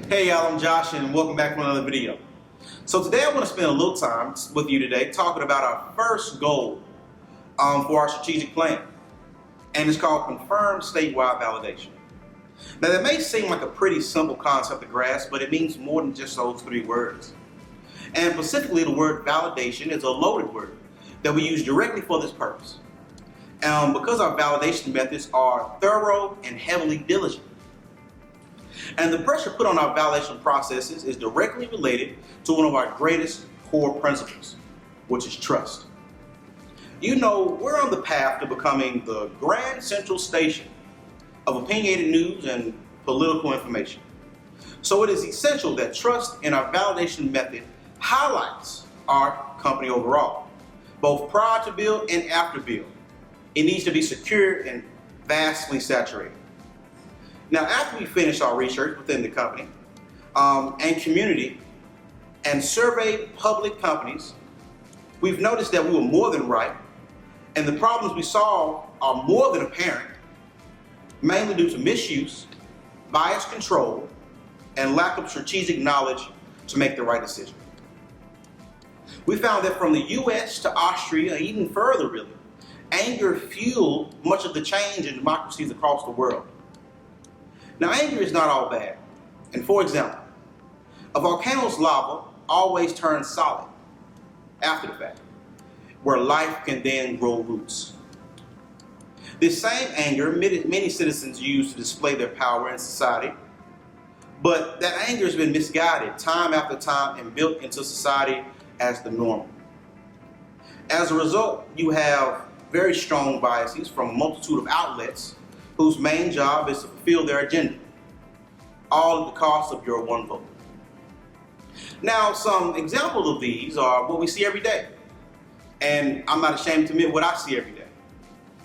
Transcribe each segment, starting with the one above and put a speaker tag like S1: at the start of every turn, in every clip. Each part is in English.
S1: Hey y'all, I'm Josh and welcome back to another video. So today I want to spend a little time with you today talking about our first goal for our strategic plan. And it's called Confirmed Statewide Validation. Now that may seem like a pretty simple concept to grasp, but it means more than just those three words. And specifically the word validation is a loaded word that we use directly for this purpose. Because our validation methods are thorough and heavily diligent. And the pressure put on our validation processes is directly related to one of our greatest core principles, which is trust. You know, we're on the path to becoming the grand central station of opinionated news and political information. So it is essential that trust in our validation method highlights our company overall, both prior to build and after build. It needs to be secure and vastly saturated. Now, after we finish our research within the company and community and surveyed public companies, we've noticed that we were more than right, and the problems we saw are more than apparent, mainly due to misuse, bias control, and lack of strategic knowledge to make the right decision. We found that from the US to Austria, even further really, anger fueled much of the change in democracies across the world. Now, anger is not all bad. And for example, a volcano's lava always turns solid after the fact, where life can then grow roots. This same anger many citizens use to display their power in society, but that anger has been misguided time after time and built into society as the norm. As a result, you have very strong biases from a multitude of outlets whose main job is to fulfill their agenda, all at the cost of your one vote. Now, some examples of these are what we see every day, and I'm not ashamed to admit what I see every day.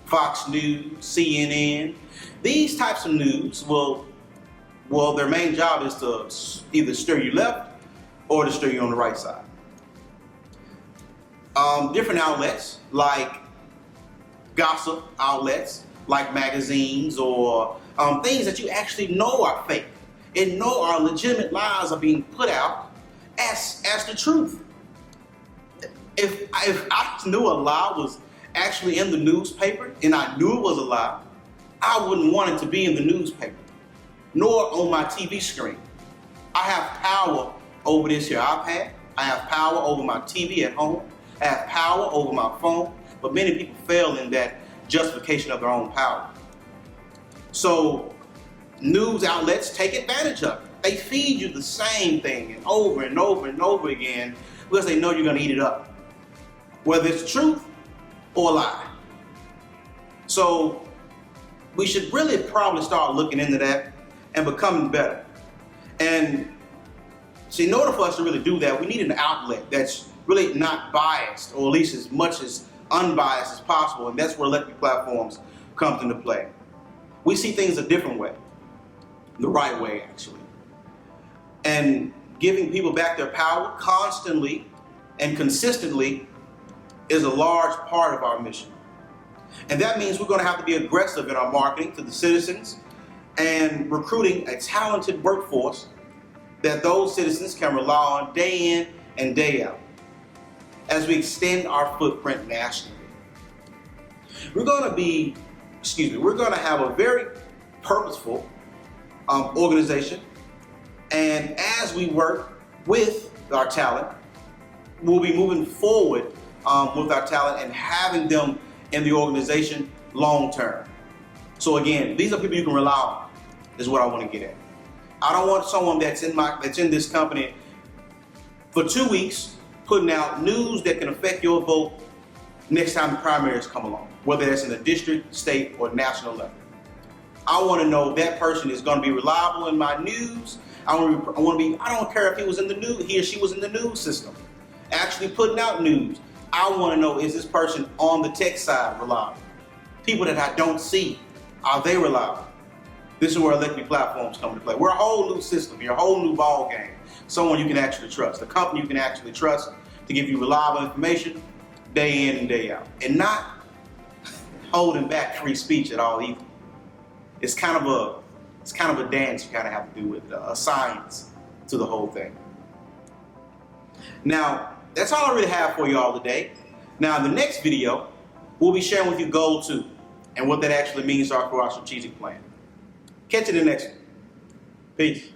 S1: Fox News, CNN, these types of news their main job is to either steer you left or to steer you on the right side. Different outlets like gossip outlets, like magazines or things that you actually know are fake and know are legitimate lies are being put out as the truth. If I knew a lie was actually in the newspaper and I knew it was a lie, I wouldn't want it to be in the newspaper, nor on my TV screen. I have power over this here iPad. I have power over my TV at home. I have power over my phone, but many people fail in that justification of their own power. So news outlets take advantage of it. They feed you the same thing and over and over and over again because they know you're going to eat it up, whether it's truth or a lie. So we should really probably start looking into that and becoming better. And see, in order for us to really do that, we need an outlet that's really not biased, or at least as much as unbiased as possible, and that's where electric platforms comes into play. We see things a different way, the right way actually. And giving people back their power constantly and consistently is a large part of our mission. And that means we're going to have to be aggressive in our marketing to the citizens and recruiting a talented workforce that those citizens can rely on day in and day out as we extend our footprint nationally. We're going to have a very purposeful organization, and as we work with our talent, we'll be moving forward with our talent and having them in the organization long term. So again, these are people you can rely on, is what I want to get at. I don't want someone that's in this company for 2 weeks putting out news that can affect your vote next time the primaries come along, whether that's in the district, state, or national level. I want to know that person is going to be reliable in my news. I don't care if he or she was in the news system, actually putting out news. I want to know, is this person on the tech side reliable? People that I don't see, are they reliable? This is where electric platforms come into play. We're a whole new system, a whole new ball game. Someone you can actually trust, a company you can actually trust to give you reliable information day in and day out, and not holding back free speech at all either. It's kind of a dance you kind of have to do with a science. to the whole thing. Now, that's all I really have for y'all today. Now, in the next video, we'll be sharing with you goal 2 and what that actually means for our strategic plan. Catch you in the next one. Peace.